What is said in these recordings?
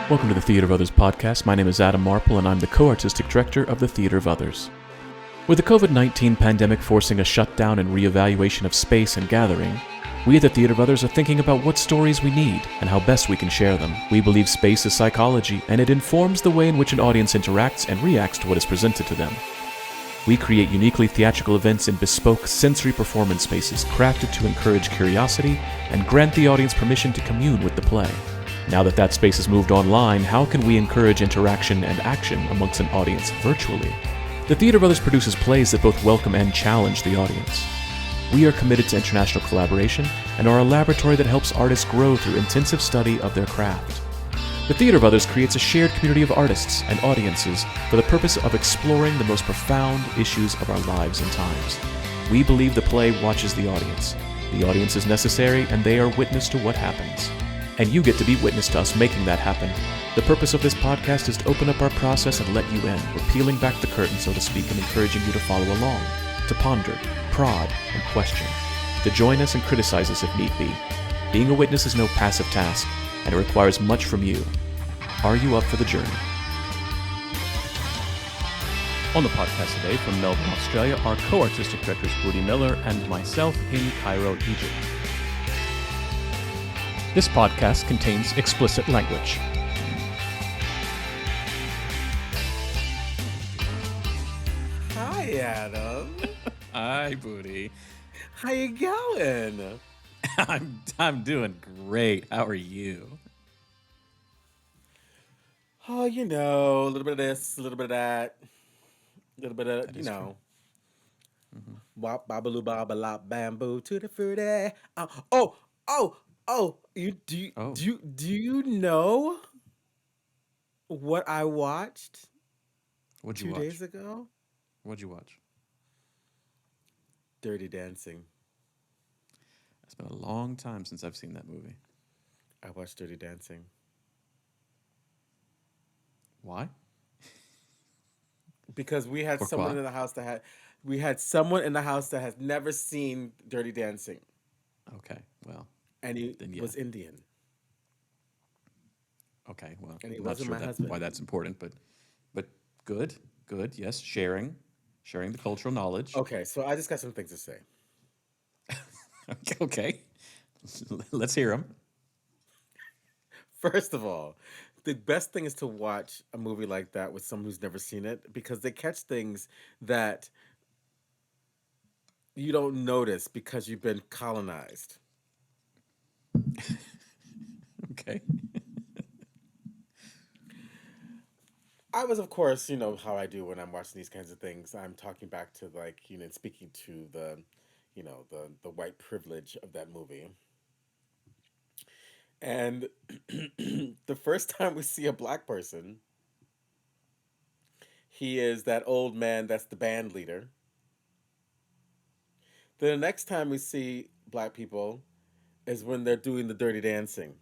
Welcome to the Theater of Others podcast. My name is Adam Marple, and I'm the co-artistic director of the Theater of Others. With the COVID-19 pandemic forcing a shutdown and reevaluation of space and gathering, we at the Theater of Others are thinking about what stories we need and how best we can share them. We believe space is psychology, and it informs the way in which an audience interacts and reacts to what is presented to them. We create uniquely theatrical events in bespoke sensory performance spaces crafted to encourage curiosity and grant the audience permission to commune with the play. Now that space has moved online, how can we encourage interaction and action amongst an audience virtually? The Theater of Others produces plays that both welcome and challenge the audience. We are committed to international collaboration and are a laboratory that helps artists grow through intensive study of their craft. The Theater of Others creates a shared community of artists and audiences for the purpose of exploring the most profound issues of our lives and times. We believe the play watches the audience. The audience is necessary, and they are witness to what happens. And you get to be witness to us making that happen. The purpose of this podcast is to open up our process and let you in. We're peeling back the curtain, so to speak, and encouraging you to follow along, to ponder, prod, and question, to join us and criticize us if need be. Being a witness is no passive task, and it requires much from you. Are you up for the journey? On the podcast today from Melbourne, Australia, are co-artistic directors Budi Miller and myself in Cairo, Egypt. This podcast contains explicit language. Hi, Adam. Hi, Budi. How you going? I'm doing great. How are you? Oh, a little bit of this, a little bit of that, a little bit of, That is true. wop, babaloo, babalop, bamboo, tutti frutti. Oh, Oh, do you know what I watched what'd you 2 days watch? ago? What'd you watch? Dirty Dancing. It's been a long time since I've seen that movie. I watched Dirty Dancing. Why? Because we had someone Pourquoi? in the house that has never seen Dirty Dancing, Okay, well, and he then yeah. was Indian, Okay, well, and he I'm not wasn't sure my why husband. that's important, but good, yes, sharing the cultural knowledge. Okay, so I just got some things to say. Okay. Let's hear them. First of all, the best thing is to watch a movie like that with someone who's never seen it, because they catch things that you don't notice because you've been colonized. Okay. I was, of course, how I do when I'm watching these kinds of things. I'm talking back to, speaking to the white privilege of that movie. And the first time we see a black person, he is that old man that's the band leader. Then the next time we see black people is when they're doing the dirty dancing.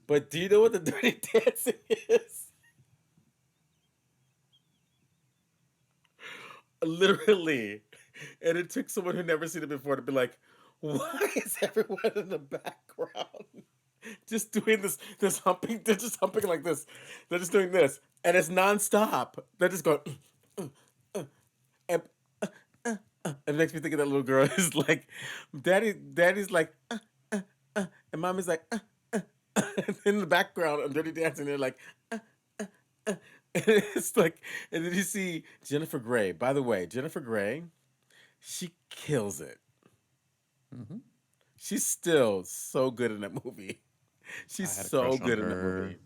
But do you know what the dirty dancing is? Literally. And it took someone who never seen it before to be like, why is everyone in the background just doing this humping? They're just humping like this. They're just doing this. And it's nonstop. They're just going, and, and it makes me think of that little girl who's like, daddy's like, and mommy's like, and in the background on Dirty Dancing, they're like, and it's like, and then you see Jennifer Grey. By the way, Jennifer Grey, she kills it. Mm-hmm. She's still so good in that movie. I She's had a so crush on good in that her. movie.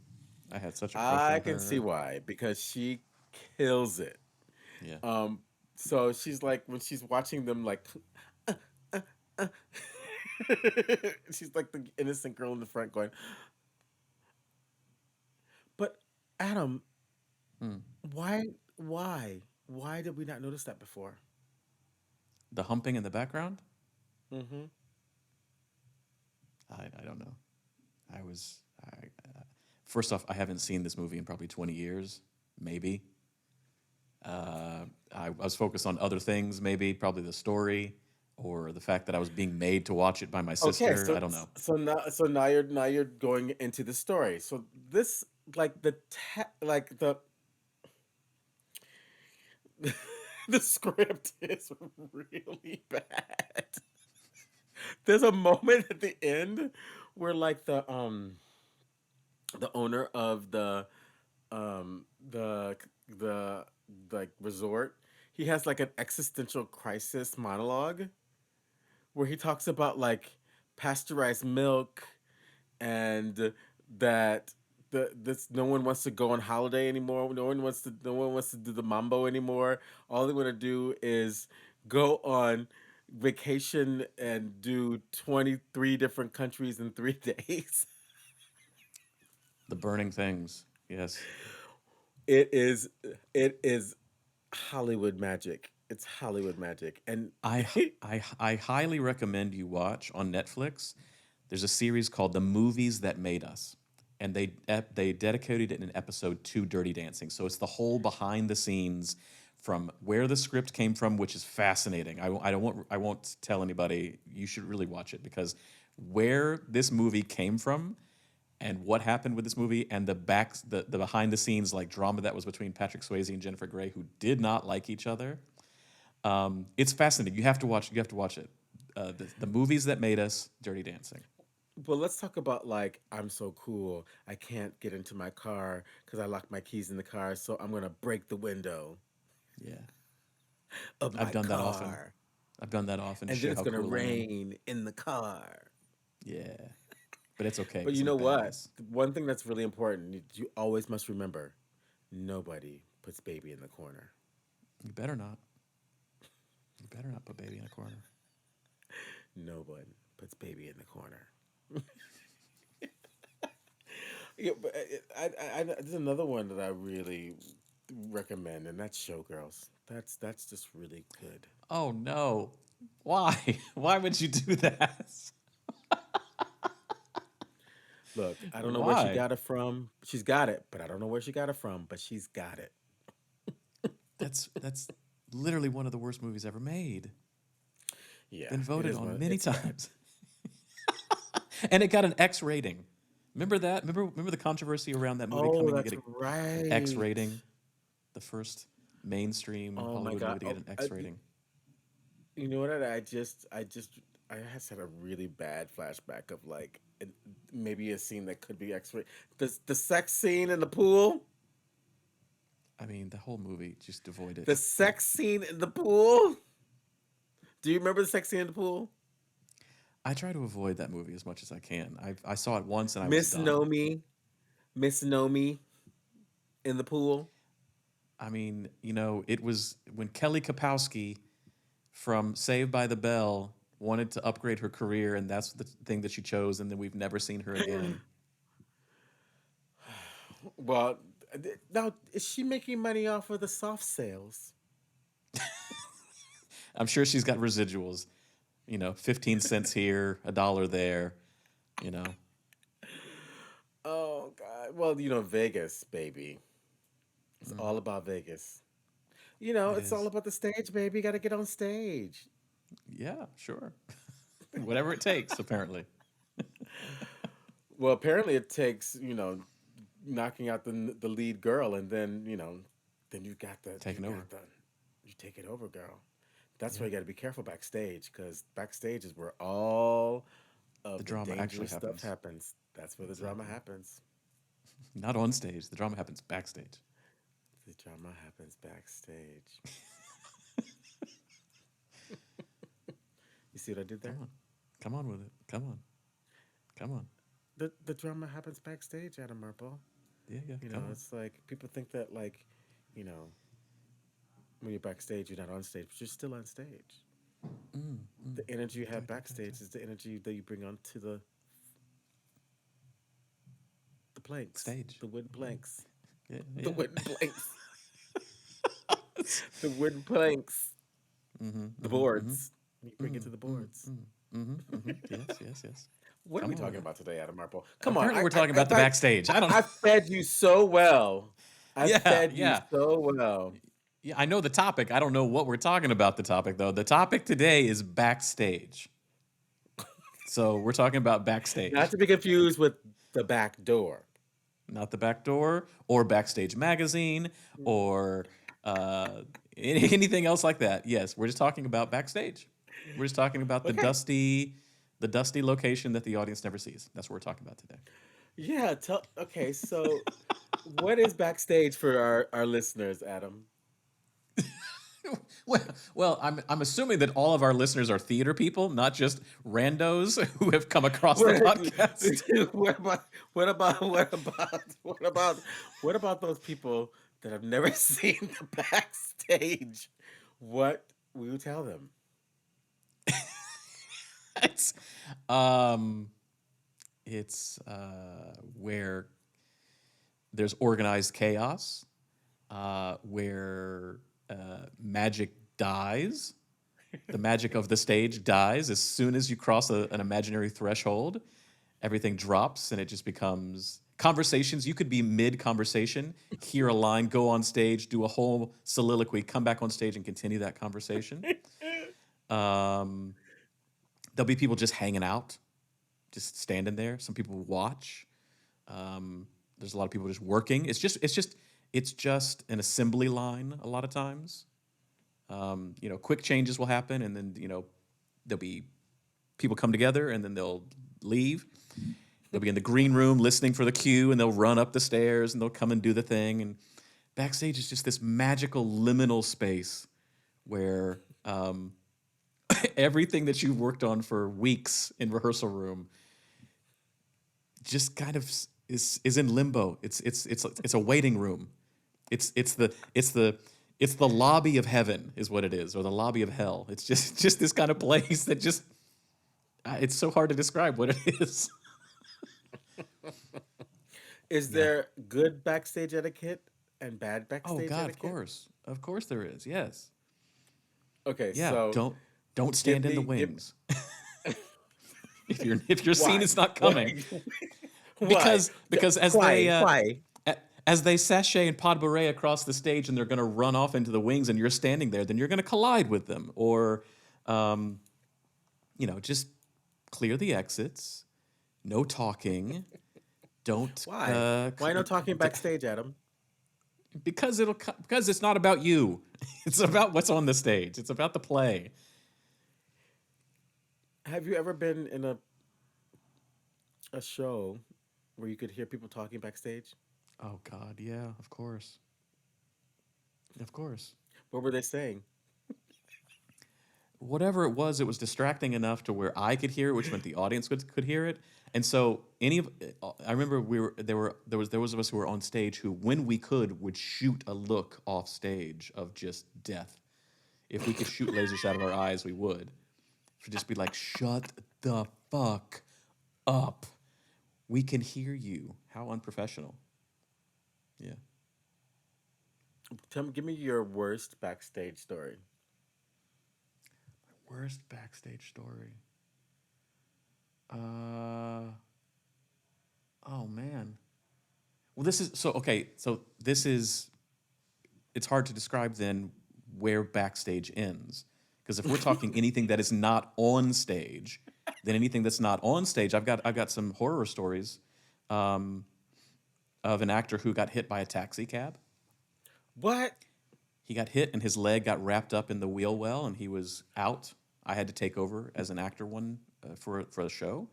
I had such a crush I on can see her. why, because she kills it. Yeah. Um, so she's like, when she's watching them, like, she's like the innocent girl in the front going, but Adam, Hmm. why, why did we not notice that before? The humping in the background? Mm-hmm. I don't know. I was I First off, I haven't seen this movie in probably 20 years, maybe. I was focused on other things, maybe, probably the story. or the fact that I was being made to watch it by my Okay, sister. I don't know. so now you're going into the story. So this like like the script is really bad. There's a moment at the end where like the owner of um the the like resort, he has like an existential crisis monologue where he talks about like pasteurized milk and that this no one wants to go on holiday anymore. No one wants to do the mambo anymore. All they want to do is go on vacation and do 23 different countries in 3 days. The burning things. Yes. It is it is Hollywood magic. It's Hollywood magic. And I highly recommend you watch on Netflix. There's a series called The Movies That Made Us, and they dedicated an episode to Dirty Dancing. So it's the whole behind the scenes from where the script came from, which is fascinating. I won't tell anybody. You should really watch it because where this movie came from and what happened with this movie and the behind the scenes like drama that was between Patrick Swayze and Jennifer Grey, who did not like each other. It's fascinating. You have to watch. You have to watch it. The movies that made us, Dirty Dancing. well, let's talk about like I'm so cool. I can't get into my car because I locked my keys in the car, so I'm gonna break the window Yeah, of I've my done that often. car, I've done that often to and then show it's how gonna cool I am. rain in the car. Yeah, but it's okay But because you I'm know what? badass. One thing that's really important, you always must remember: nobody puts baby in the corner. You better not. You better not put baby in a corner. No one puts baby in the corner. Yeah, but there's another one that I really recommend, and that's Showgirls. That's just really good. Oh no! Why? Why would you do that? Look, I don't know where she Why? got it from. She's got it, but I don't know where she got it from, but she's got it. That's literally one of the worst movies ever made. Yeah, Been it voted is on one. many It's bad. times, and it got an X rating. Remember that? Remember the controversy around that movie Oh, coming to that's get an X right. rating? The first mainstream Oh my Hollywood God. movie to get an X rating. You know what? I just had a really bad flashback of like maybe a scene that could be X-ray. The sex scene in the pool. I mean, the whole movie just devoid it. The sex scene in the pool. Do you remember the sex scene in the pool? I try to avoid that movie as much as I can. I saw it once and I was Miss done. Nomi, Miss Nomi in the pool. I mean, it was when Kelly Kapowski from Saved by the Bell wanted to upgrade her career, and that's the thing that she chose, and then we've never seen her again. Well, now is she making money off of the soft sales? I'm sure she's got residuals, 15 cents here, a dollar there, you know. Oh God. Well, Vegas, baby. It's all about Vegas. It It's all is. about the stage, baby. You got to get on stage. Yeah, sure. Whatever it takes, apparently. Well, apparently it takes, knocking out the lead girl, and then, then Taking over. you take it over, girl. That's why Yeah. you got to be careful backstage, because backstage is where all The of the drama actually dangerous stuff happens. happens. That's where the drama Exactly. happens. Not on stage. The drama happens backstage. The drama happens backstage. You see what I did Come there? on. Come on with it. Come on. Come on. The drama happens backstage, Adam Marple. Yeah, yeah. Come on. It's like people think that like, you know, when you're backstage, you're not on stage, but you're still on stage. Mm, mm. The energy you Da, have da, da, da. backstage is the energy that you bring onto the planks, Stage. the wooden planks, Yeah, the yeah. wooden planks, the wooden planks, Mm-hmm, the mm-hmm, mm-hmm. boards. You bring it Mm, to the mm, boards. mm, mm-hmm, mm-hmm. Yes, yes, yes. What are Come we on with talking it. about today, Adam Marple? Come on, Apparently, we're talking about the backstage. I don't know. I fed you so well. I Yeah, fed you yeah. so well. Yeah, I know the topic. I don't know what we're talking about. The topic though. The topic today is backstage. So we're talking about Not backstage, to be confused with the back door. not the back door or backstage magazine or uh, anything else like that. Yes, we're just talking about backstage. We're just talking about Okay. the dusty location that the audience never sees. That's what we're talking about today. Yeah. Okay. So, what is backstage for our listeners, Adam? Well, I'm assuming that all of our listeners are theater people, not just randos who have come across the What, podcast. what about what about what about what about what about those people that have never seen the backstage? What will you tell them? It's um it's where there's organized chaos, where magic dies. The magic of the stage dies as soon as you cross an imaginary threshold. Everything drops and it just becomes conversations. You could be mid conversation, hear a line, go on stage, do a whole soliloquy, come back on stage and continue that conversation. Um, there'll be people just hanging out, just standing there. Some people watch. There's a lot of people just working. It's just an assembly line a lot of times. Quick changes will happen, and then there'll be people come together, and then they'll leave. They'll be in the green room listening for the cue, and they'll run up the stairs, and they'll come and do the thing. And backstage is just this magical liminal space where everything that you've worked on for weeks in rehearsal room just kind of is in limbo. It's a waiting room. It's the lobby of heaven is what it is, or the lobby of hell. It's just this kind of place that just it's so hard to describe what it is. Is Yeah. there good backstage etiquette and bad Oh backstage God, of etiquette? course, of course there is. Yes. Okay, Yeah. so Don't give stand in the me give wings if your scene why? is not coming Why? Why? because as they Why? Why? as they sashay and pod beret across the stage and they're going to run off into the wings and you're standing there, then you're going to collide with them, or um, just clear the exits. No talking. Don't Why? Why no talking backstage, Adam? because it's not about you. It's about what's on the stage. It's about the play. Have you ever been in a show where you could hear people talking backstage? Oh God, yeah, of course, of course. What were they saying? Whatever it was distracting enough to where I could hear it, which meant the audience could hear it. And so I remember there was of us who were on stage who, when we could, would shoot a look off stage of just death. If we could shoot lasers out of our eyes, we would. To just be like, shut the fuck up. We can hear you. How unprofessional. Yeah. Give me your worst backstage story. Worst backstage story. Uh oh man. Well, this is so okay. So this is it's hard to describe then where backstage ends, because if we're talking anything that is not on stage, then anything that's not on stage, I've got some horror stories um, of an actor who got hit by a taxi cab. What? He got hit and his leg got wrapped up in the wheel well, and he was out. I had to take over as an actor for a show.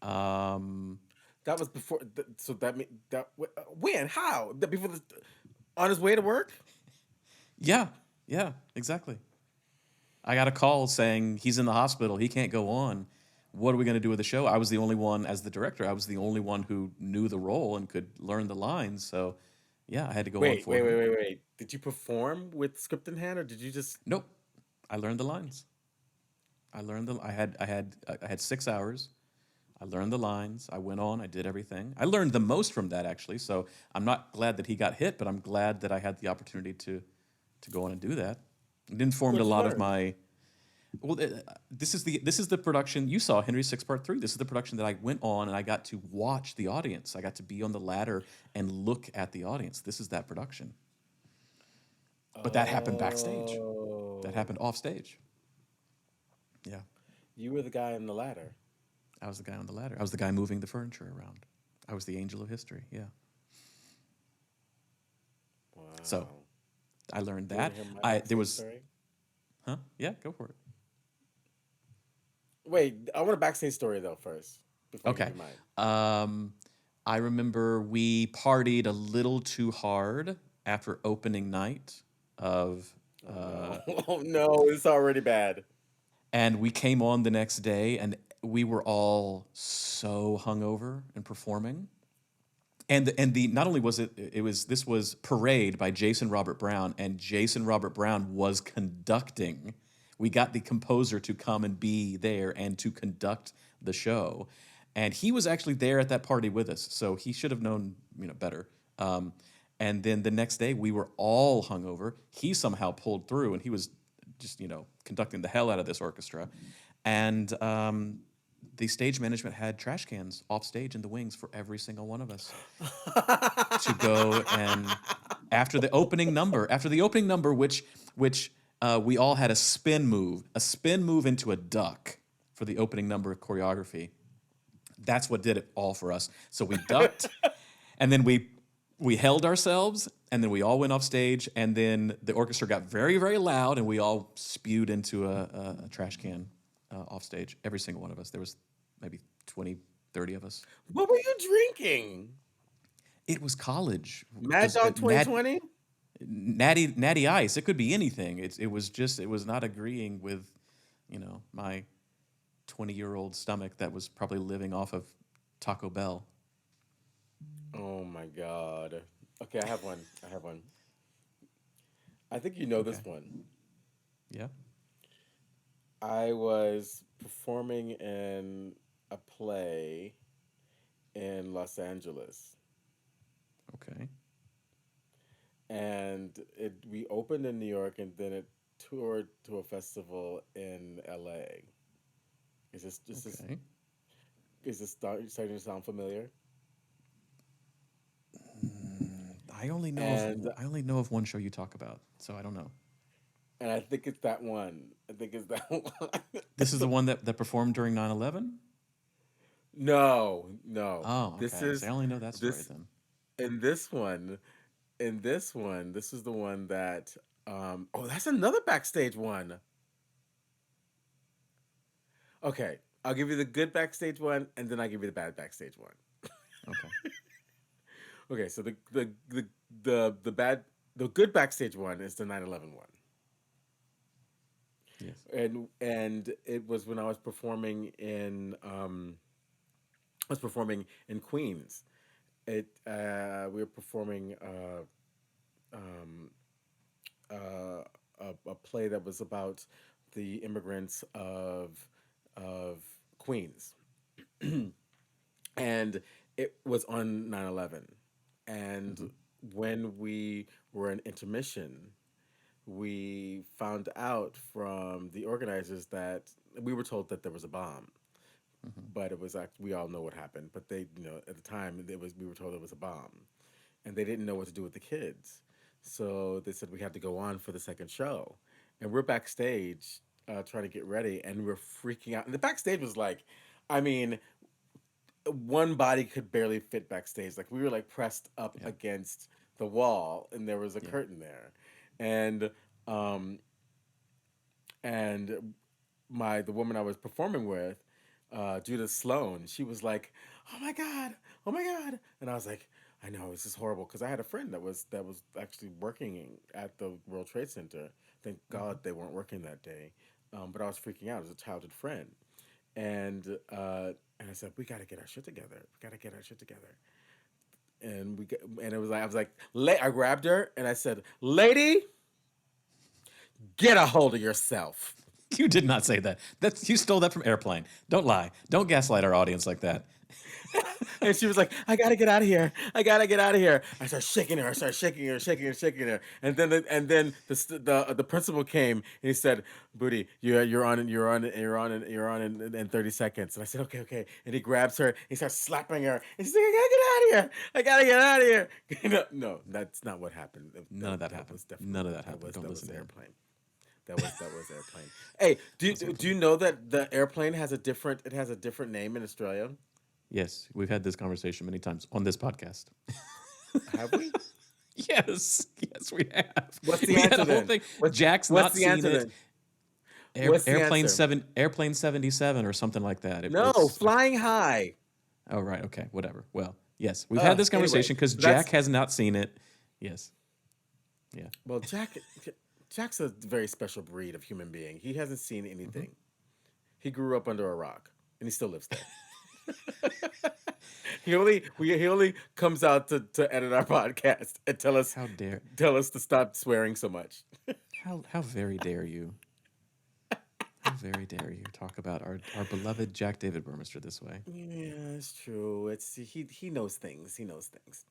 Um, That was before. So that when? How? Before on his way to work? yeah, yeah, exactly. I got a call saying he's in the hospital. He can't go on. What are we going to do with the show? I was the only one, as the director, I was the only one who knew the role and could learn the lines. So, yeah, I had to go on Wait, for wait, wait, him. wait, wait. Did you perform with script in hand, or did you just? Nope. I learned the lines. I had 6 hours. I learned the lines. I went on. I did everything. I learned the most from that, actually. So I'm not glad that he got hit, but I'm glad that I had the opportunity to go on and do that. It informed What a did you lot of learn? my. Well, this is the production you saw, Henry Six Part 3. This is the production that I went on and I got to watch the audience. I got to be on the ladder and look at the audience. This is that production. But that happened backstage. That Oh, happened off stage. Yeah. you were the guy in the ladder. I was the guy on the ladder. I was the guy moving the furniture around. I was the angel of history. Yeah. So Wow. I learned Do you want that. to hear my There backstage was, story? huh? Yeah, go for it. Wait, I want a backstage story though first before I give Okay. you mine. Um, I remember we partied a little too hard after opening night of, Oh no. Oh no, it's already bad. and we came on the next day, and we were all so hungover and performing. And the not only was it was this was Parade by Jason Robert Brown, and Jason Robert Brown was conducting. We got the composer to come and be there and to conduct the show, and he was actually there at that party with us, so he should have known, better. And then the next day we were all hungover. He somehow pulled through, and he was just conducting the hell out of this orchestra, and the stage management had trash cans off stage in the wings for every single one of us to go. And after the opening number, which we all had a spin move into a duck for the opening number choreography. That's what did it all for us. So we ducked, and then we held ourselves, and then we all went off stage, and then the orchestra got very, very loud, and we all spewed into a trash can off stage. Every single one of us. There was maybe 20, 30 of us. What were you drinking? It was college Mad because Dog 2020? natty ice. It could be anything. It was not agreeing with, my 20-year-old stomach that was probably living off of Taco Bell. Oh my god. Okay, I have one. I have one. I think you know Okay. this one. Yeah. I was performing in a play in Los Angeles, Okay. and it we opened in New York, and then it toured to a festival in LA. Is this Okay. starting to sound familiar? And I only know of one show you talk about, so I don't know. and I think it's that one. I think it's that This is the one. one that performed during 9/11. No, no. Oh, This okay. So I is only know that story this then. in this one. In this one, this is the one that oh, that's another backstage one. Okay, I'll give you the good backstage one, and then I'll give you the bad backstage one. Okay. Okay, so the bad the good backstage one is the 9/11 one. Yes. And it was when I was performing in Queens. It we were performing um, a play that was about the immigrants of Queens, and it was on 9/11. And Hmm. when we were in intermission, we found out from the organizers that we were told that there was a bomb, Hmm. but it was like we all know what happened. But they, at the time, it was we were told it was a bomb, and they didn't know what to do with the kids. So they said we had to go on for the second show, and we're backstage trying to get ready, and we're freaking out. And the backstage was like, I mean, one body could barely fit backstage. Like we were like pressed up Yeah. against the wall, and there was a Yeah. curtain there, and um, and the woman I was performing with, Judith Sloan, she was like, "Oh my god, oh my god," and I was like, "I know this is horrible," because I had a friend that was actually working at the World Trade Center. Thank God Hmm. they weren't working that day, but I was freaking out as a childhood friend, and and I said, "We got to get our shit together. We got to get our shit together." And it was like I was like, I grabbed her and I said, "Lady, get a hold of yourself." You did not say that. You stole that from Airplane. Don't lie. Don't gaslight our audience like that. And she was like, "I gotta get out of here. I gotta get out of here." I started shaking her. I started shaking her, shaking her, shaking her. And then the principal came and he said, "Budi, you're on in 30 seconds." And I said, "Okay, okay." And he grabs her. He starts slapping her. And she's like, "I gotta get out of here. I gotta get out of here." No, that's not what happened. None of that That happened. was definitely None of that that happened. was Don't that was listen to him. airplane. That was airplane. Hey, do That's do airplane. you know that the airplane has a different name in Australia? Yes, we've had this conversation many times on this podcast. Have we? Yes, yes, we have. What's the We had answer a whole then? thing. What's Jack's what's not the seen answer it. then? What's the answer? Airplane 77 or something like that. No, It's flying high. oh right, okay, whatever. Well, yes, we've had this Anyway, conversation because so that's Jack has not seen it. Yes, yeah. well, Jack's a very special breed of human being. He hasn't seen Hmm. anything. He grew up under a rock, and he still lives there. He only comes out to edit our podcast and How dare tell us to stop swearing so much. how very dare you? How very dare you talk about our beloved Jack David Burmeister this way? Yeah, it's true. He knows things. He knows things.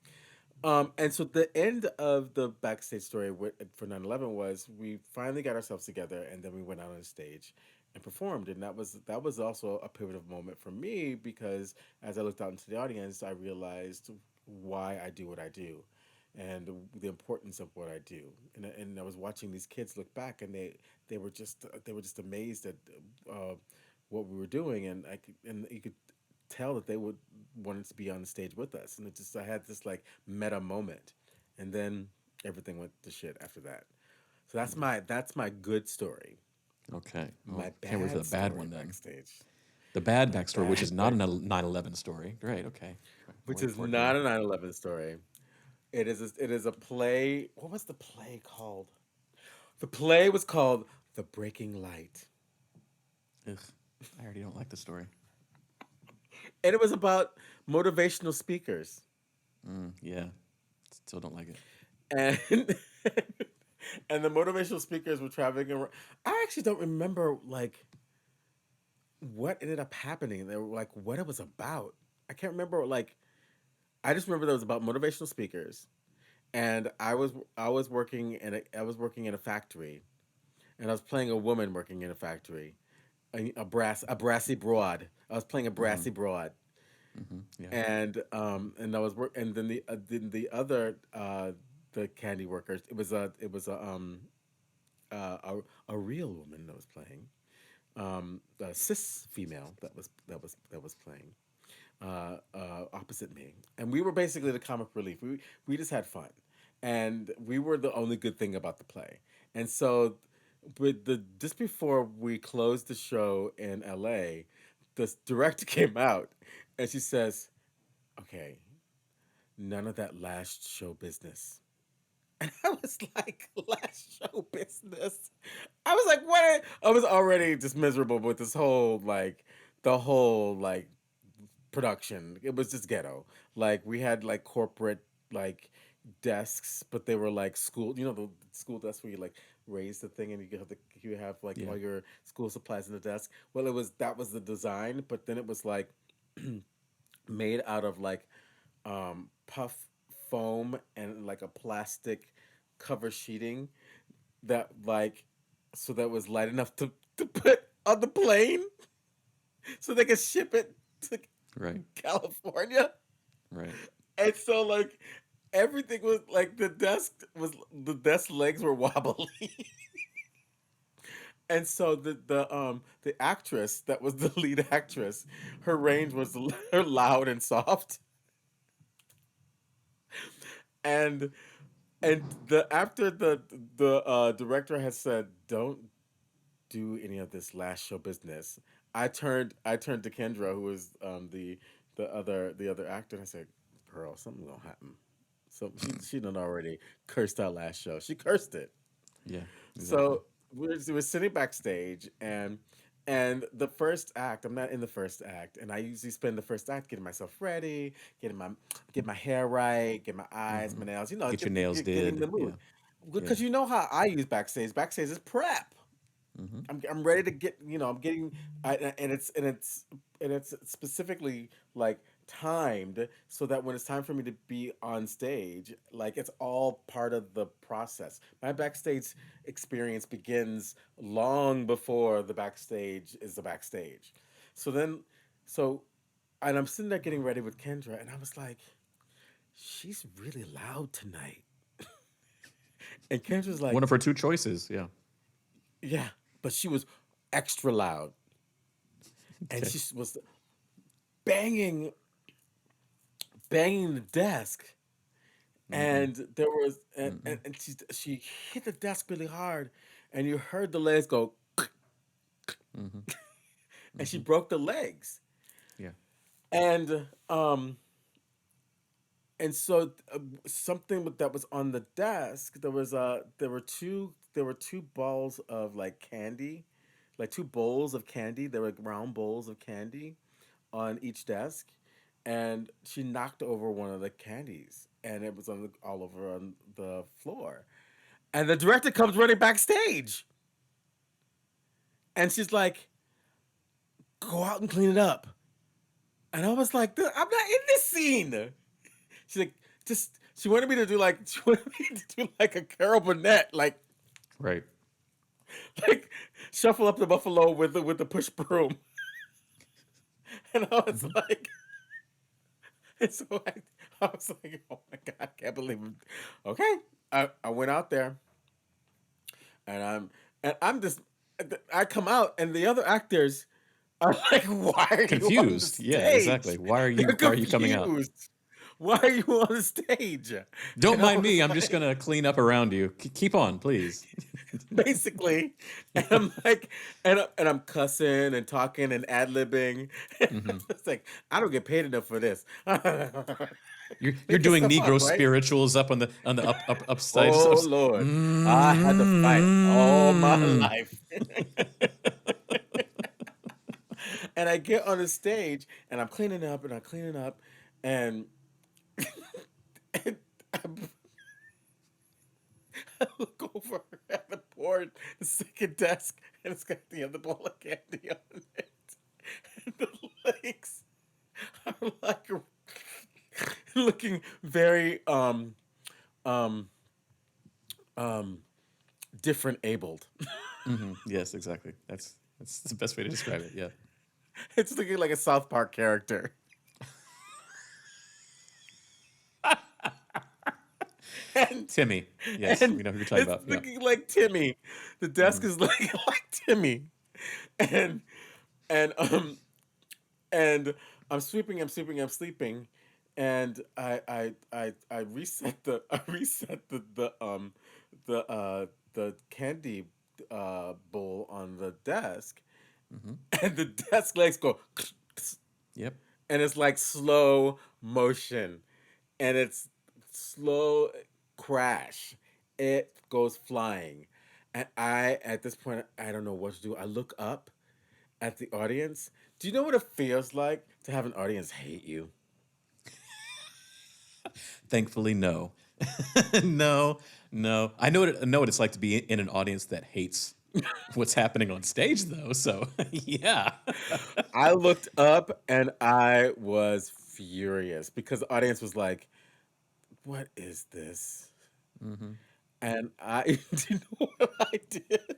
And so the end of the backstage story for 9/11 was we finally got ourselves together, and then we went out on stage and performed, and that was also a pivotal moment for me because as I looked out into the audience, I realized why I do what I do, and the importance of what I do, and I was watching these kids look back, and they were just amazed at uh, what we were doing, and you could tell that they would wanted to be on the stage with us, and I had this like meta moment, and then everything went to shit after that. So that's my good story. Okay, well, My can't wait for bad the bad story one then. backstage. The bad My backstory, which is bad not a back, 9/11 story. Great, okay. I'll which wait is for it here. not a 9/11 story. It is a play. What was the play called? The play was called The Breaking Light, Ugh, I already don't like the story. and it was about motivational speakers. Yeah, still don't like it. And and the motivational speakers were traveling around. I actually don't remember like what ended up happening. They were like what it was about. I can't remember like I just remember that it was about motivational speakers, and I was working in a factory, and I was playing a woman working in a factory, a brassy broad. I was playing a Mm-hmm. brassy broad, Yeah. and I was and then the other the candy workers. It was a real woman that was playing, a cis female that was playing opposite me, and we were basically the comic relief. We just had fun, and we were the only good thing about the play. And so, with the just before we closed the show in L.A., the director came out, and she says, "Okay, none of that last show business." And I was like, last show business. I was like, what? I was already just miserable with this whole, like, the whole, like, production. It was just ghetto. Like, we had, like, corporate, like, desks, but they were, like, school, the school desks where you, like, raise the thing and you have, like, Yeah. all your school supplies in the desk. Well, that was the design, but then it was, like, made out of, like, puff foam and like a plastic cover sheeting that like so that was light enough to put on the plane so they could ship it to Right. California. Right. And so like everything was like the desk legs were wobbly. And so the actress that was the lead actress, her range was loud and soft. And the after the director had said don't do any of this last show business, I turned to Kendra, who was the other actor, and I said, girl, something's gonna happen. So she done already cursed our last show. She cursed it. Yeah. Exactly. So we're sitting backstage, and the first act, I'm not in the first act, and I usually spend the first act getting myself ready, get my hair right, get my eyes, Mm-hmm. my nails, Get your nails getting did. the Yeah. mood. Yeah. Because you know how I use backstage. Backstage is prep. Mm-hmm. I'm ready to get, I'm getting, and it's specifically like timed so that when it's time for me to be on stage, like it's all part of the process. My backstage experience begins long before the backstage is the backstage. So then, so, and I'm sitting there getting ready with Kendra, and I was like, she's really loud tonight. And Kendra's One like, of her two choices. Yeah. yeah, but she was extra loud. And Okay. she was banging banging the desk, Mm-hmm. and there was Mm-hmm. and she hit the desk really hard, and you heard the legs go, Mm-hmm. and she Mm-hmm. broke the legs. Yeah. And um and so something that was on the desk, there were two balls of like candy, like two bowls of candy. There were round bowls of candy on each desk, and she knocked over one of the candies, and it was all over on the floor. And the director comes running backstage, and she's like, "Go out and clean it up." And I was like, "I'm not in this scene." She's like, "Just." She wanted me to do like she wanted me to do like a Carol Burnett, Right. like shuffle up the buffalo with the push broom. And I was Mm-hmm. like, and so I was like, oh my god, I can't believe it. Okay, I went out there, and I'm just, I come out, and the other actors are like, why are you on the Confused. Yeah. Exactly. stage? They're Why are you coming out? confused. Why are you on the stage? Don't And I mind me. was I'm just like, gonna clean up around you. Keep on, please. basically, and I'm like, and I'm cussing and talking and ad libbing. Mm-hmm. It's like, I don't get paid enough for this. You're Making doing stuff up, Negro right? spirituals up on the up stage. Oh Lord, I had to fight all my Mm. life. And I get on the stage, and I'm cleaning up, and I'm cleaning up, and, and I, I look over at the board, the second desk, and it's got the other bowl of candy on it. And the legs are like looking very um um different abled. Mm-hmm. Yes, exactly. That's the best way to describe it. Yeah. It's looking like a South Park character. and Timmy. Yes, we and know who you're talking it's about. Yeah. looking like Timmy. The Mm-hmm. desk is looking like Timmy, and and um and I'm sweeping, I'm sleeping, and I reset the candy bowl on the desk, Mm-hmm. and the desk legs go, Yep. and it's like slow motion, and it's slow crash. It goes flying, and at this point I don't know what to do. I look up at the audience. Do you know what it feels like to have an audience hate you? Thankfully, no. No, no. I know what it's like to be in an audience that hates what's happening on stage, though. So, yeah. I looked up, and I was furious because the audience was like, "What is this?" Mm-hmm. And I, do you know what I did?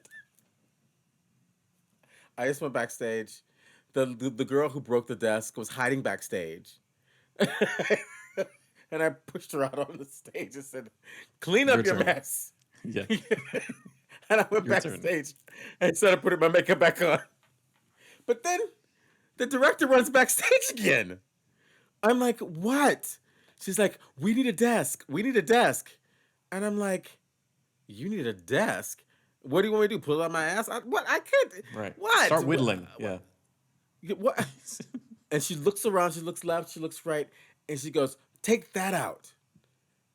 I just went backstage. The girl who broke the desk was hiding backstage. And I pushed her out on the stage and said, "Clean Your up your turn. mess." Yeah. And I went Your turn. backstage and started putting my makeup back on. But then the director runs backstage again. I'm like, "What?" She's like, "We need a desk. We need a desk." And I'm like, "You need a desk? What do you want me to do? Pull out my ass? What? I can't. Right. What? Start whittling. What? Yeah. What? And she looks around, she looks left, she looks right, and she goes, "Take that out."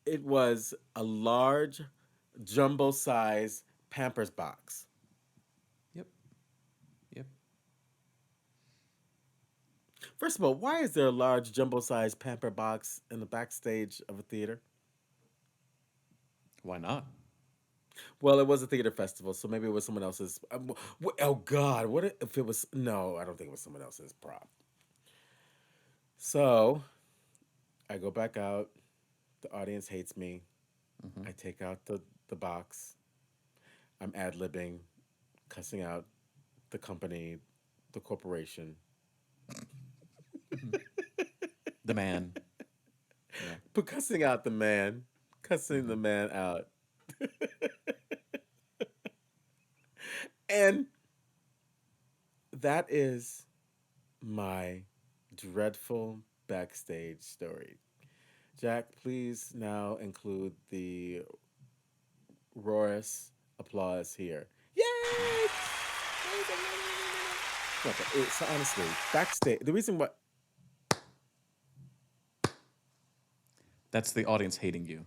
It was a large, jumbo size Pampers box. Yep. Yep. First of all, why is there a large, jumbo size Pamper box in the backstage of a theater? Why not? Well, it was a theater festival, so maybe it was someone else's. Oh God, if it was? No, I don't think it was someone else's prop. So I go back out. The audience hates me. Hmm. I take out the box. I'm ad libbing, cussing out the company, the corporation, Hmm. The man. Yeah. but cussing out the man, cussing the Hmm. man out, and that is my dreadful backstage story. Jack, please now include the roarous applause here. Yay! No, but it's honestly backstage. The reason why That's the audience hating you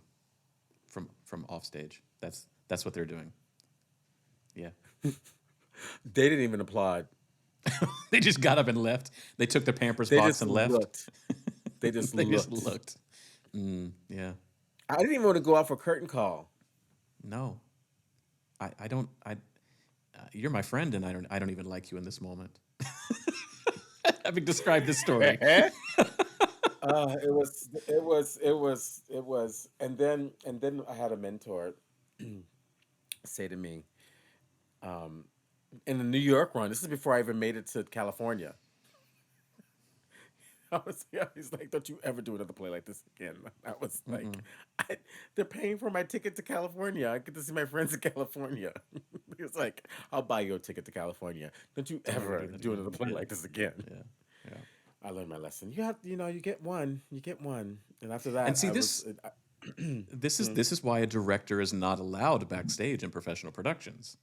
from off stage. That's what they're doing. Yeah. they didn't even applaud, They just got up and left. They took the Pampers they box just and left. looked. They just They just looked. looked. Yeah. I didn't even want to go out for curtain call. No. I don't. You're my friend, and I don't even like you in this moment. Having described this story. It was, and then I had a mentor say to me, um, in the New York run. This is before I even made it to California. He's like, "Don't you ever do another play like this again." I was like, Mm-mm. "They're paying for my ticket to California. I get to see my friends in California." He was like, "I'll buy you a ticket to California. Don't you Don't ever ever do that do again. another play Yeah. like this again." Yeah. Yeah. I learned my lesson. You get one, and after And that, see, this this is mm, this is why a director is not allowed backstage in professional productions.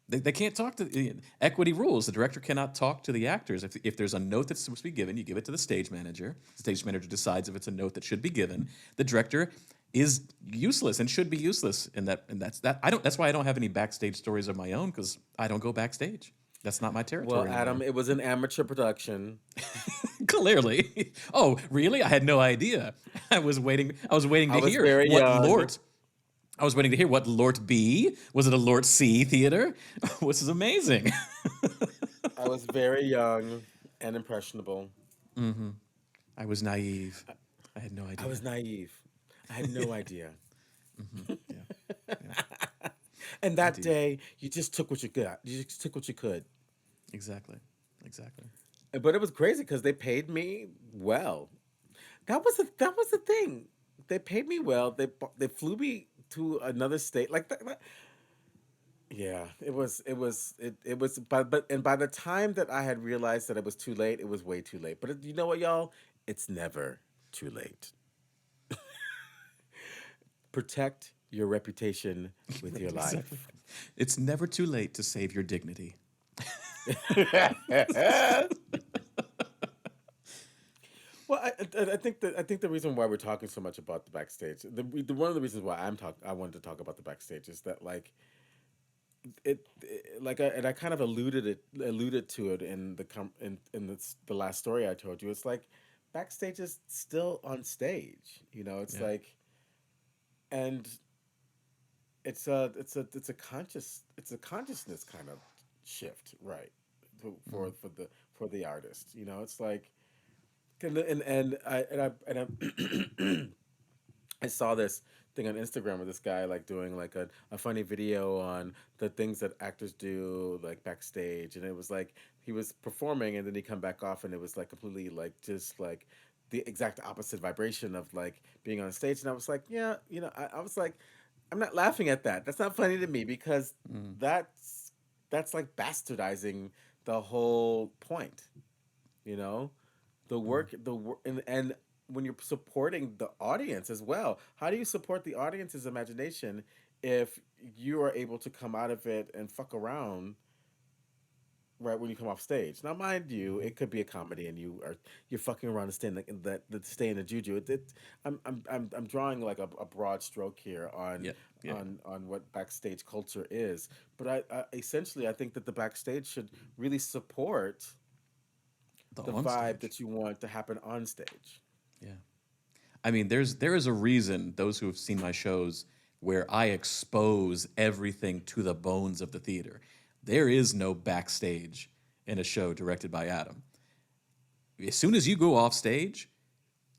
They can't talk to equity rules. The director cannot talk to the actors. If there's a note that's supposed to be given, you give it to the stage manager. The stage manager decides if it's a note that should be given. The director is useless and should be useless in that. And that's that. I don't. That's why I don't have any backstage stories of my own because I don't go backstage. That's not my well, territory Adam, anymore. it was an amateur production. Clearly. Oh, really? I had no idea. I was waiting I to was hear very what young. Lort. I was waiting to hear what Lort B. Was it a Lort C theater? This is amazing. I was very young and impressionable. Hmm. I was naive. I had no I was idea. naive. I had no idea. Hmm. Yeah. Yeah. And that Indeed. day, you just took what you got. You just took what you could. Exactly. Exactly. But it was crazy because they paid me well. That was the thing. They paid me well. They flew me to another state. Like that. Yeah, it was. By the time that I had realized that it was too late, it was way too late. But you know what, y'all? It's never too late. Protect your reputation with your Exactly. life. It's never too late to save your dignity. Well, I think the reason why we're talking so much about the backstage, one of the reasons why I wanted to talk about the backstage is that like and I kind of alluded to it in the last story I told you. It's like backstage is still on stage. It's Yeah. like, and it's a consciousness kind of shift, right? Mm. For the artist. It's like, and I saw this thing on Instagram with this guy like doing like a funny video on the things that actors do like backstage, and it was like he was performing and then he come back off and it was like completely like just like the exact opposite vibration of like being on stage, and I was like, yeah, I was like, I'm not laughing at that. That's not funny to me because Mm. that's like bastardizing the whole point, you know Mm. the work, and when you're supporting the audience as well, how do you support the audience's imagination if you are able to come out of it and fuck around right when you come off stage? Now mind you, Mhm. it could be a comedy and you're fucking around to stay in the stay in the juju. I'm drawing like a broad stroke here Yeah. Yeah. Yeah. on what backstage culture is, but I essentially I think that the backstage should really support The the on vibe stage. that you want to happen on stage. Yeah. I mean, there is a reason those who have seen my shows where I expose everything to the bones of the theater. There is no backstage in a show directed by Adam. As soon as you go off stage,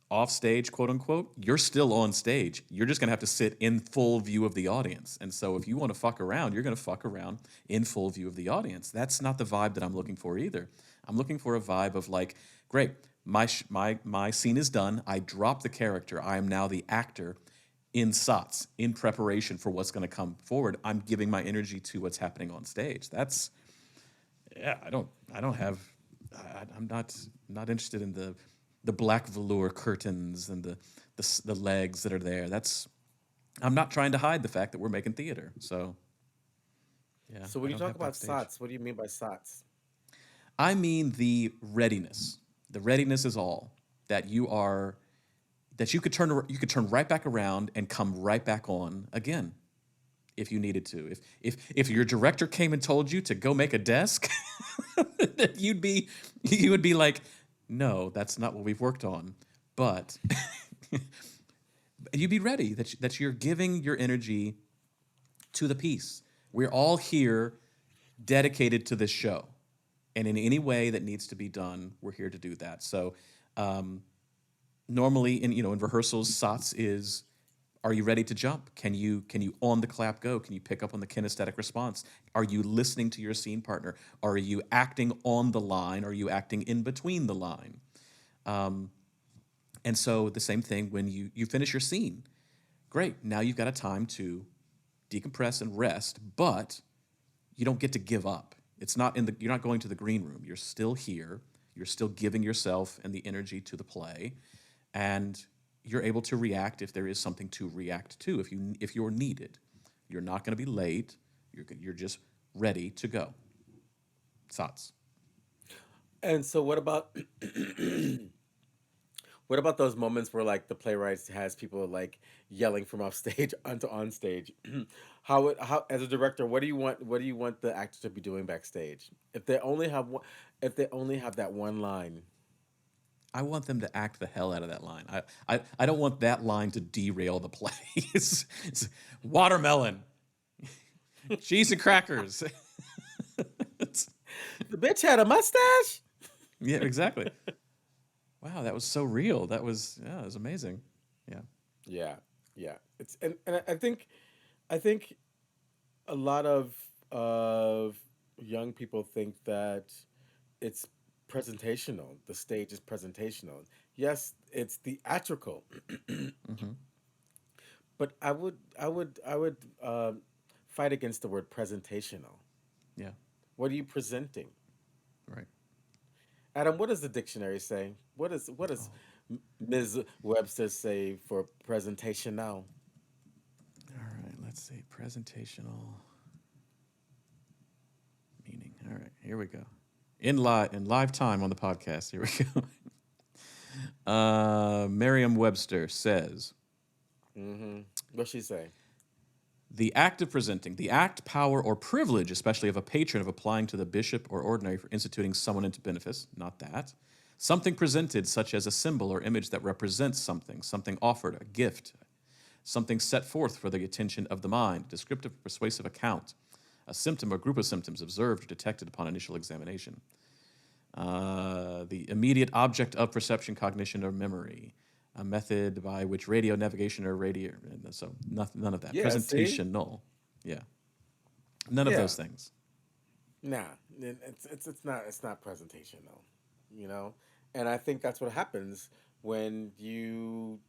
quote unquote, you're still on stage. You're just gonna have to sit in full view of the audience. And so if you want to fuck around, you're gonna fuck around in full view of the audience. That's not the vibe that I'm looking for either. I'm looking for a vibe of like, great, my scene is done. I drop the character. I am now the actor in SOTS, in preparation for what's gonna come forward. I'm giving my energy to what's happening on stage. That's yeah, I don't have I'm not interested in the black velour curtains and the legs that are there. That's I'm not trying to hide the fact that we're making theater. So yeah, So I when you don't talk have about backstage. SOTs, what do you mean by SOTs? I mean the readiness. The readiness is all that you are that you could turn right back around and come right back on again if you needed to. If your director came and told you to go make a desk, you would be like, no, that's not what we've worked on. But you'd be ready that you're giving your energy to the piece. We're all here dedicated to this show. And in any way that needs to be done, we're here to do that. So normally in rehearsals, SOTS is are you ready to jump? Can you on the clap go? Can you pick up on the kinesthetic response? Are you listening to your scene partner? Are you acting on the line? Are you acting in between the line? And so the same thing when you finish your scene. Great. Now you've got a time to decompress and rest, but you don't get to give up. It's not in the you're not going to the green room. You're still here. You're still giving yourself and the energy to the play, and you're able to react if there is something to react to. If you're needed, you're not going to be late. You're just ready to go. Thoughts? And so what about what about those moments where like the playwright has people like yelling from off stage onto on stage? How as a director, what do you want the actor to be doing backstage? If they only have that one line. I want them to act the hell out of that line. I don't want that line to derail the play. It's watermelon, cheese and crackers. It's- The bitch had a mustache? yeah, exactly. Wow, that was so real. It was amazing. Yeah. Yeah, yeah. It's and I think a lot of young people think that it's presentational. The stage is presentational. Yes, it's theatrical, Hmm. but I would fight against the word presentational. Yeah. What are you presenting, Right. Adam? What does the dictionary say? What does Oh, Ms. Webster say for presentation now? all right. Let's see. Presentational meaning. All right. Here we go. In live time on the podcast. Here we go. Merriam-Webster says Mm-hmm. What she say? the act of presenting, the act, power, or privilege, especially of a patron, of applying to the bishop or ordinary for instituting someone into benefice, not that. Something presented, such as a symbol or image that represents something, something offered, a gift, something set forth for the attention of the mind, descriptive, persuasive account, a symptom or group of symptoms observed or detected upon initial examination. The immediate object of perception, cognition, or memory, a method by which radio navigation or radio, so none of that. Yeah. See. Presentational, yeah, none of Yeah. those things. Nah, it's not presentational, you know, and I think that's what happens when you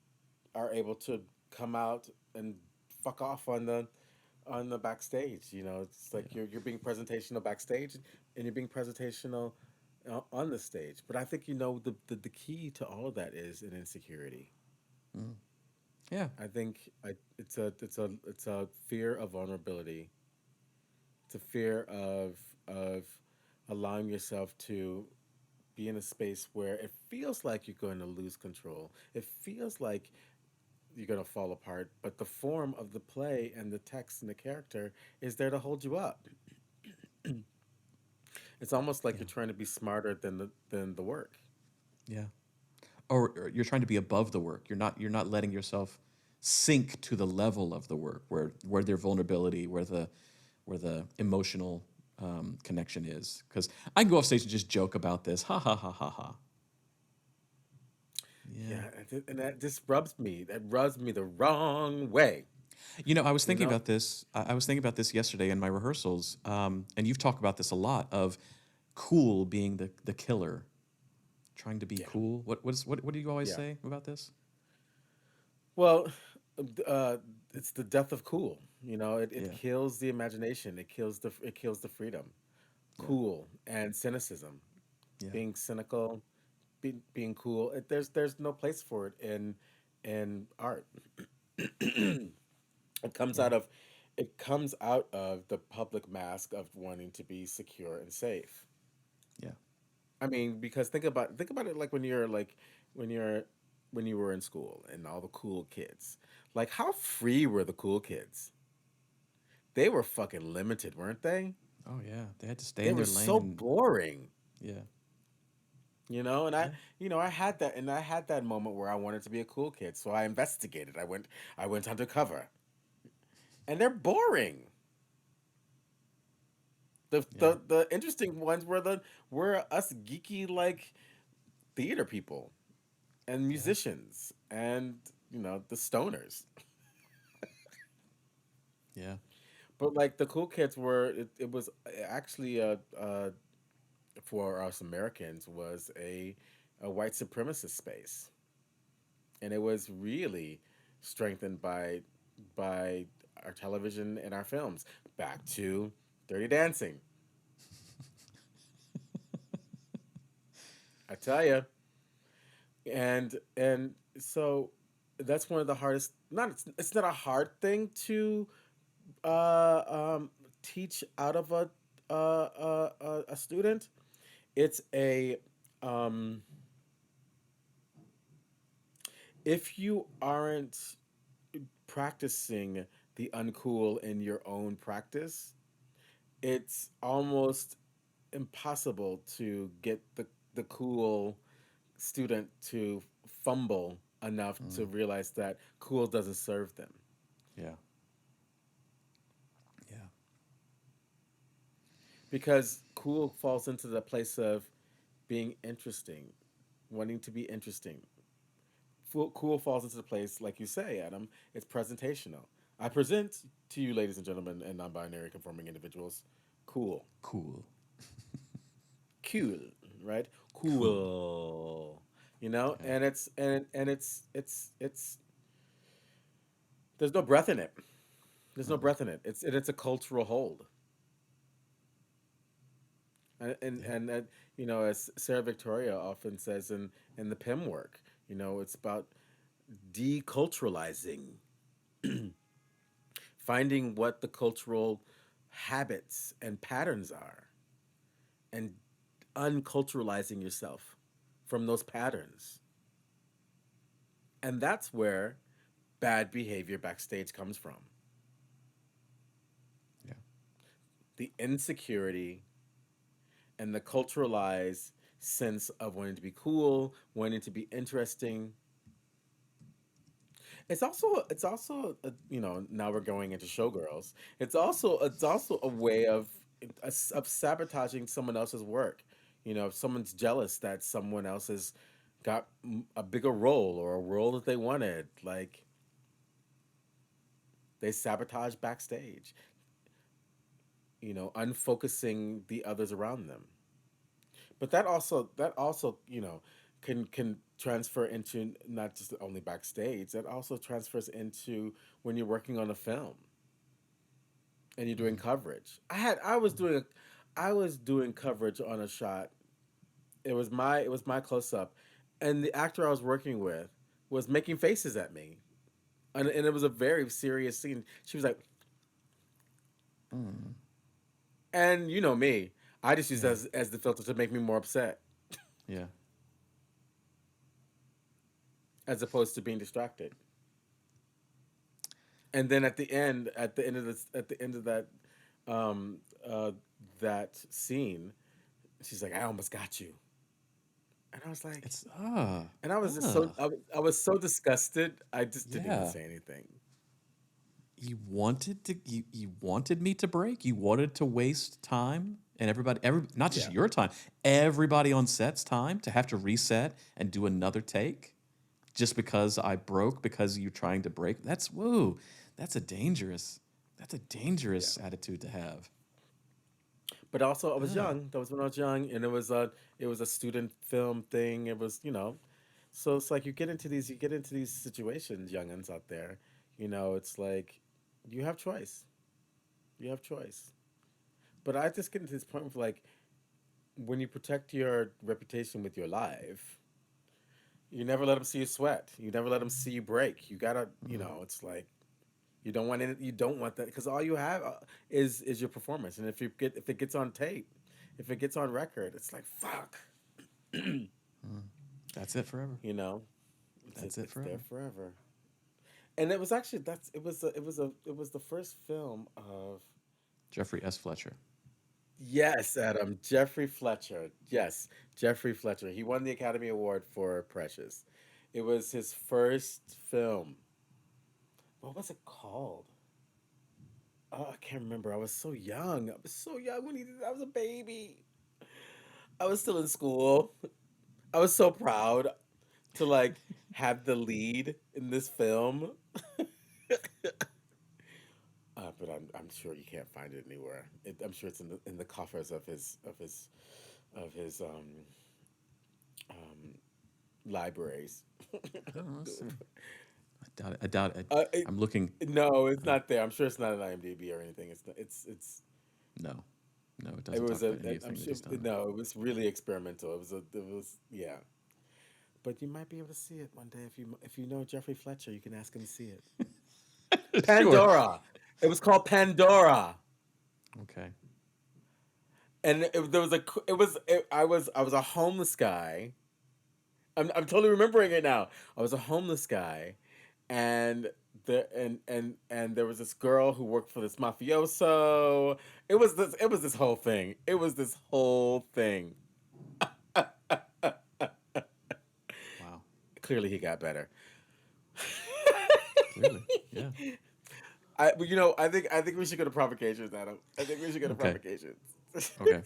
are able to come out and fuck off on the backstage. You know, it's like Yeah, you're being presentational backstage and you're being presentational on the stage. But I think the key to all of that is an insecurity. mm. Yeah, I think it's a fear of vulnerability. It's a fear of allowing yourself to be in a space where it feels like you're going to lose control. It feels like you're going to fall apart, but the form of the play and the text and the character is there to hold you up. It's almost like yeah, you're trying to be smarter than the work. yeah. Or you're trying to be above the work. You're not letting yourself sink to the level of the work where their vulnerability, where the emotional connection is. Because I can go off stage and just joke about this, ha ha ha ha ha. Yeah. Yeah, and that just rubs me. That rubs me the wrong way. You know, I was You thinking know? about this. I was thinking about this yesterday in my rehearsals, and you've talked about this a lot. Of cool being the killer, trying to be Yeah, cool. What do you always yeah. say about this? Well, uh, it's the death of cool. It Yeah, kills the imagination. It kills the freedom. yeah, Cool and cynicism. yeah, Being cynical, being cool. There's no place for it in art. It comes yeah, out of it comes out of the public mask of wanting to be secure and safe. yeah, I mean, because think about it like when you're when you were in school and all the cool kids. Like how free were the cool kids? They were fucking limited, weren't they? oh yeah. They had to stay They in were their lane so and boring. yeah, And I, yeah, I had that moment where I wanted to be a cool kid. So I investigated. I went undercover. And they're boring. The yeah, the the interesting ones were us geeky like theater people and yeah, musicians and the stoners. yeah, But like the cool kids it was actually for us Americans was a white supremacist space, and it was really strengthened by our television and our films. Back to Dirty Dancing, I tell you, and so that's one of the hardest. Not it's not a hard thing to uh, um, teach out of a student. It's a if you aren't practicing the uncool in your own practice, it's almost impossible to get the cool student to fumble enough to mm, realize that cool doesn't serve them. yeah, yeah, Because cool falls into the place of being interesting, wanting to be interesting. Cool falls into the place, like you say, Adam, it's presentational. I present to you, ladies and gentlemen, and non binary conforming individuals, cool. cool, Cool, right? cool. Cool. Yeah, And it's there's no breath in it. There's no mm, breath in it. It's a cultural hold. And and, yeah, and that, as Sarah Victoria often says in the PIM work, it's about deculturalizing, finding what the cultural habits and patterns are, and unculturalizing yourself from those patterns. And that's where bad behavior backstage comes from. yeah, The insecurity and the culturalized sense of wanting to be cool, wanting to be interesting. It's also now we're going into showgirls. It's also a way of sabotaging someone else's work. If someone's jealous that someone else has got a bigger role or a role that they wanted, like they sabotage backstage. Unfocusing the others around them. But that also can transfer into not just only backstage. That also transfers into when you're working on a film and you're doing mm, coverage. I was doing coverage on a shot. It was my close up, and the actor I was working with was making faces at me, and it was a very serious scene. She was like, mm, and you know me, I just use that yeah, as the filter to make me more upset, yeah, as opposed to being distracted. And then at the end of um, uh, that scene, she's like, "I almost got you," And I was like, It's and I was just so I was so disgusted. I just didn't even yeah. say anything. You wanted me to break. You wanted to waste time and every not just Yeah. your time, everybody on set's time to have to reset and do another take just because I broke because you're trying to break. That's woo. That's a dangerous. That's a Yeah. dangerous attitude to have. But also, I was Ah. young. That was when I was young, and it was a student film thing. It was, so it's like you get into these situations, youngins out there. It's like you have choice. You have choice. But I just get into this point of like when you protect your reputation with your life, you never let them see you sweat. You never let them see you break. You gotta, it's like you don't want that because all you have is your performance. And if it gets on tape, if it gets on record, it's like fuck. Mm. That's it forever. you know, That's it it's there forever. forever. And it was actually that's it was the first film of Jeffrey S. Fletcher. yes, Adam Jeffrey Fletcher. Yes, Jeffrey Fletcher. He won the Academy Award for Precious. It was his first film. What was it called? Oh, I can't remember. I was so young. I was so young when he did. I was a baby. I was still in school. I was so proud to like have the lead in this film. But I'm sure you can't find it anywhere. I'm sure it's in the coffers of his um libraries. Oh, let's see. I doubt it. I doubt it. uh, it, I'm looking. no, it's I'm, not there. I'm sure it's not an IMDb or anything. It's not, no, no, it it doesn't was talk a about I'm anything that sure he's done. no, it was really experimental. It was yeah. But you might be able to see it one day if you know Jeffrey Fletcher. You can ask him to see it. Sure. Pandora. It was called Pandora, Okay. and there was a I was a homeless guy. I'm totally remembering it now. I was a homeless guy, and and there was this girl who worked for this mafioso. It was this whole thing. It was this whole thing. Wow. Clearly, he got better. Clearly. Yeah. I think we should go to provocations, Adam. I think we should go to Okay. provocations. Okay.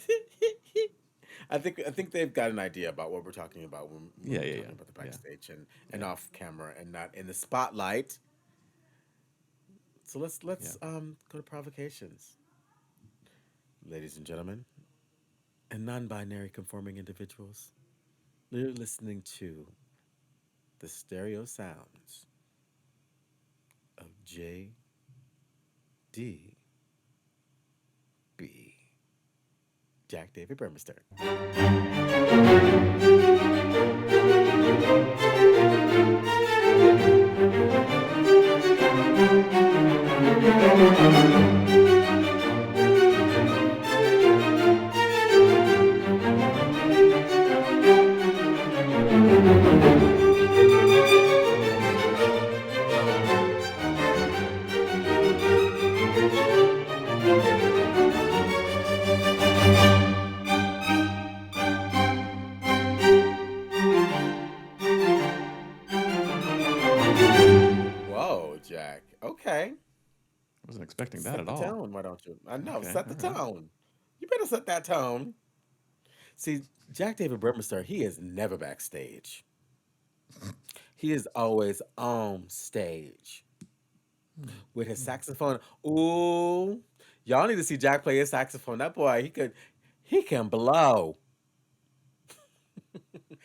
I think they've got an idea about what we're talking about when Yeah. we're Yeah. Yeah. talking about the Yeah. backstage and Yeah. off camera and not in the spotlight. So Yeah. let's go to provocations, ladies and gentlemen, and non-binary conforming individuals. You're listening to the stereo sounds of J.D.B. Jack David Burmeister. Whoa, Jack. Okay. Wasn't expecting that Set at the all. tone, why don't you? I know, Okay. set the All right. tone. You better set that tone. See, Jack David Burmeister, he is never backstage. He is always on stage Hmm. with his Hmm. saxophone. Ooh, y'all need to see Jack play his saxophone. That boy, he can blow.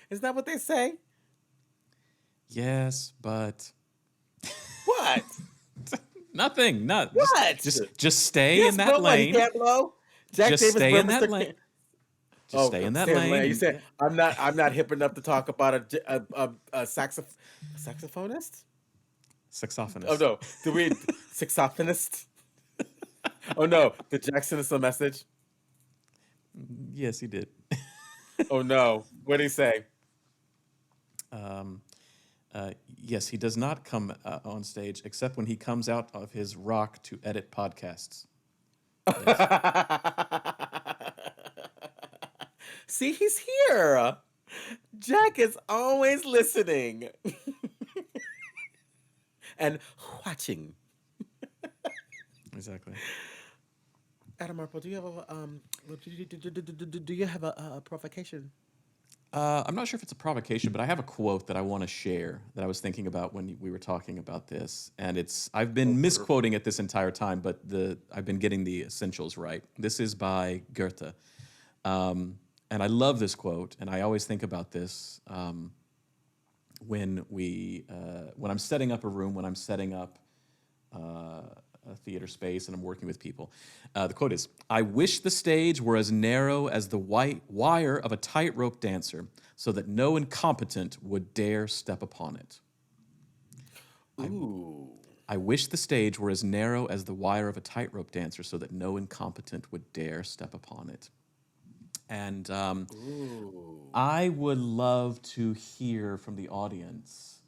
Isn't that what they say? Yes, but What? nothing. Not What? just stay in Yes, that but what? He lane. can't blow. Jack Just Davis stay in that Burmeister lane. can't. Just Oh, stay in that Stan lane, Lane. You and said yeah. I'm not hip enough to talk about a saxophonist. Oh Saxophonist. no, do we saxophonist? Oh no, did Jackson is a message? Yes, he did. Oh no, what did he say? Um, yes, he does not come on stage except when he comes out of his rock to edit podcasts. Yes. See, he's here. Jack is always listening and watching. Exactly. Adam Marple, do you have a do you have a provocation? I'm not sure if it's a provocation, but I have a quote that I want to share that I was thinking about when we were talking about this, and I've Oh, been perfect. misquoting it this entire time, but I've been getting the essentials right. This is by Goethe, and I love this quote, and I always think about this when I'm setting up a room, when I'm setting up a theater space and I'm working with people. The quote is, "I wish the stage were as narrow as the white wire of a tightrope dancer, so that no incompetent would dare step upon it." I, Ooh. I wish the stage were as narrow as the wire of a tightrope dancer, so that no incompetent would dare step upon it. And Ooh. I would love to hear from the audience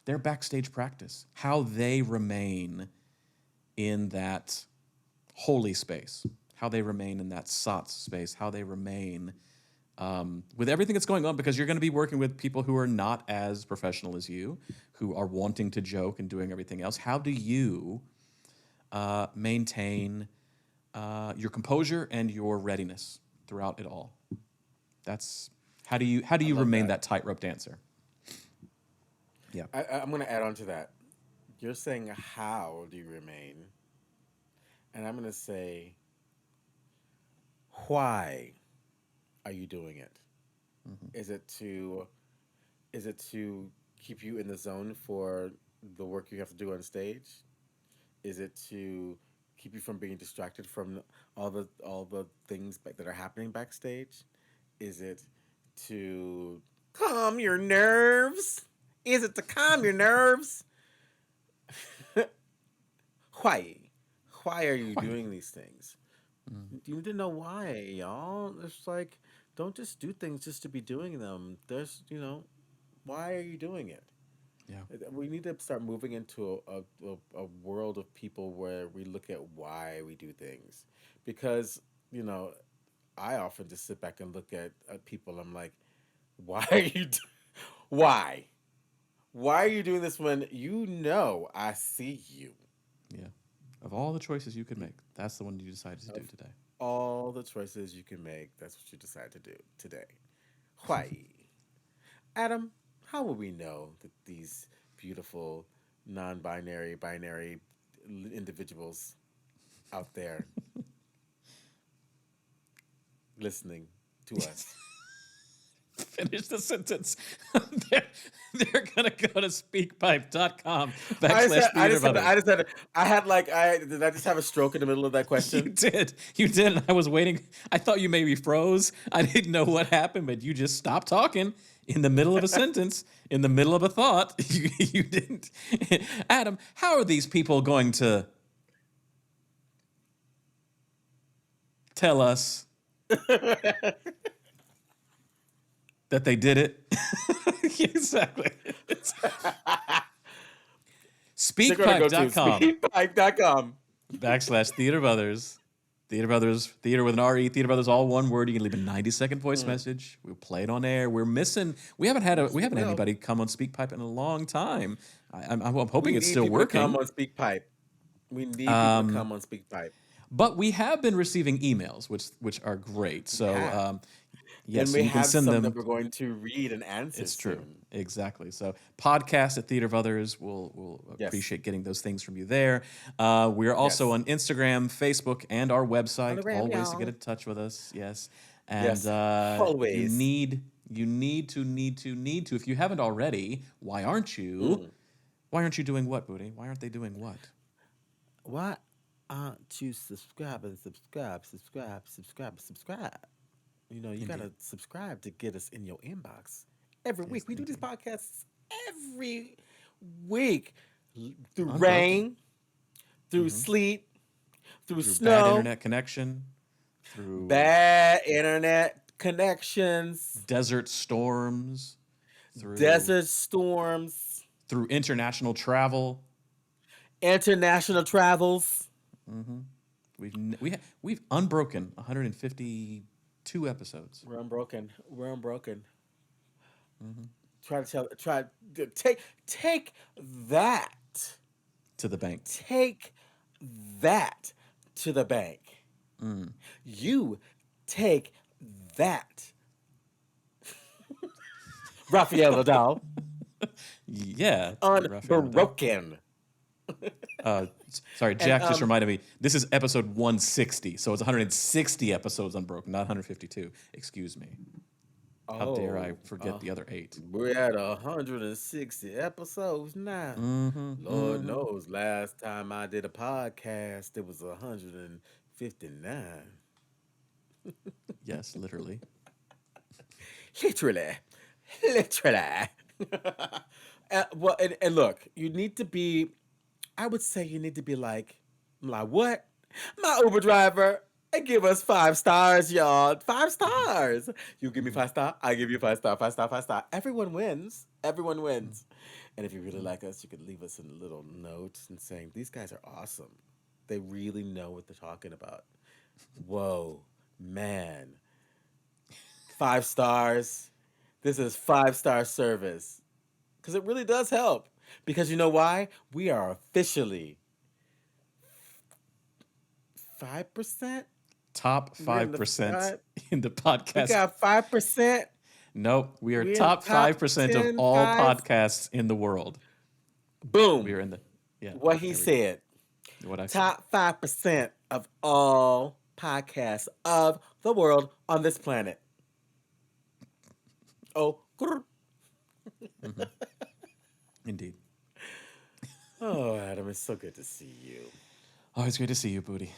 their backstage practice, how they remain in that holy space, how they remain in that sats space, how they remain with everything that's going on, because you're going to be working with people who are not as professional as you, who are wanting to joke and doing everything else. How do you maintain your composure and your readiness throughout it all? That's how do I you love remain that. that tightrope dancer? Yeah. I'm going to add on to that. You're saying, how do you remain? And I'm going to say, why are you doing it? Hmm. Is it to is it to keep you in the zone for the work you have to do on stage? Is it to keep you from being distracted from all the things that are happening backstage? Is it to calm your nerves? Is it to calm your nerves? Why? Why are you Why? doing these things? Mm, You need to know why, y'all. It's like, don't just do things just to be doing them. Why are you doing it? yeah. We need to start moving into a world of people where we look at why we do things. Because, you know, I often just sit back and look at people. I'm like, why are you, why? Why are you doing this when you know I see you? Yeah. Of all the choices you could make, that's the one you decided to do Of today. all the choices you can make, that's what you decide to do today. Why? Adam, how will we know that these beautiful non-binary binary individuals out there listening to us? Finish the sentence. they're, they're gonna go to speakpipe.com I just backslash had, I theater just of had, I others. just had, I had like, did I just have a stroke in the middle of that You question? did. You did. And I was waiting. I thought you maybe froze. I didn't know what happened, but you just stopped talking in the middle of a sentence, in the middle of a thought. You didn't. Adam, how are these people going to tell us that they did it? Exactly. It's They're gonna go to speakpipe.com speedpipe.com. backslash theater of others. Theater Brothers, theater with an RE, Theater Brothers, all one word. You can leave a 90-second voice Mm. message. We'll play it on air. Yes, we we haven't had will. anybody come on SpeakPipe in a long time. I'm hoping We it's need still people to come working. on SpeakPipe. We need people to Um, come on SpeakPipe. but we have been receiving emails, which are great. We So have. And yes, so we you can have send some that them. we're going to read and answer It's true. soon. Exactly. So podcast at Theater of Others. We'll Yes. appreciate getting those things from you there. We're also Yes. on Instagram, Facebook, and our On the website. gram, All ways to get y'all. in touch with us. Yes. And Yes. Always. you need to. If you haven't already, why aren't you? Mm. Why aren't you doing what, Booty? Why aren't they doing what? Why aren't you subscribe and subscribe, subscribe, subscribe, subscribe? You Indeed. gotta subscribe to get us in your inbox every Yes, week. We do these indeed. podcasts every week through Unbroken. rain, through Hmm. sleet, through Through bad snow, internet connection, through bad internet connections, desert storms, through desert storms, international travel. international travels. Hmm. We've unbroken 152 2 episodes. We're unbroken. Mm-hmm. Take that To the bank. Take that to the bank. Mm. You take that. Raphael Nadal. Yeah. Unbroken. Sorry, Jack just reminded me. This is episode 160, so it's 160 episodes unbroken, not 152. Excuse me. How dare I forget the other 8? We're at 160 episodes now. Mm-hmm, Lord knows, last time I did a podcast, it was 159. Yes, literally. Literally. Well, and look, you need to be. I would say you need to be like what? My Uber driver. And give us 5 stars, y'all. 5 stars. You give me 5 stars, I give you 5 stars. 5 stars, 5 stars. Everyone wins. Everyone wins. And if you really like us, you could leave us a little note and saying, these guys are awesome. They really know what they're talking about. Whoa, man. 5 stars. This is 5-star service. Because it really does help. Because you know why? We are officially 5%? Top 5% in the podcast. We got 5%. Nope, we are top 5% of all podcasts in the world. Boom. We are in the what he said. What I top 5% of all podcasts of the world on this planet. Oh, mm-hmm. Indeed. Oh, Adam, it's so good to see you. Always great to see you, Budi.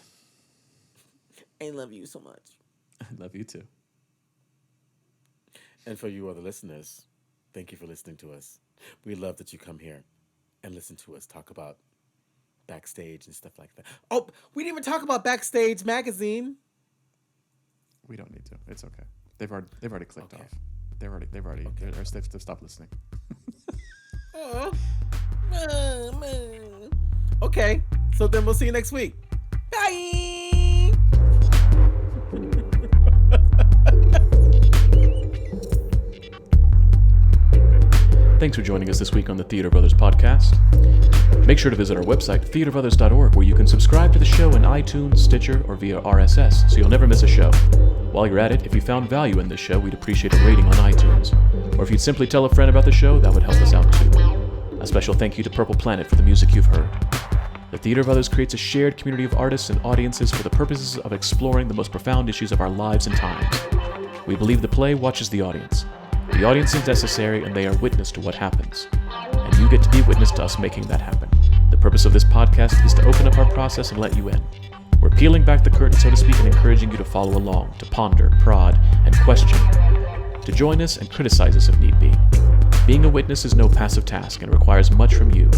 I love you so much. I love you too. And for you other listeners, thank you for listening to us. We love that you come here and listen to us talk about Backstage and stuff like that. Oh, we didn't even talk about Backstage magazine. We don't need to. It's okay. They've already clicked off. They've stopped listening. Oh, man. Okay, so then we'll see you next week. Bye. Thanks for joining us this week on the Theater Brothers podcast. Make sure to visit our website, theaterbrothers.org, where you can subscribe to the show in iTunes, Stitcher, or via RSS, so you'll never miss a show. While you're at it, if you found value in this show, we'd appreciate a rating on iTunes. Or if you'd simply tell a friend about the show, that would help us out too. A special thank you to Purple Planet for the music you've heard. The Theater Brothers creates a shared community of artists and audiences for the purposes of exploring the most profound issues of our lives and times. We believe the play watches the audience. The audience is necessary, and they are witness to what happens. And you get to be witness to us making that happen. The purpose of this podcast is to open up our process and let you in. We're peeling back the curtain, so to speak, and encouraging you to follow along, to ponder, prod, and question, to join us and criticize us if need be. Being a witness is no passive task and requires much from you.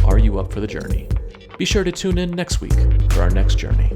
Are you up for the journey? Be sure to tune in next week for our next journey.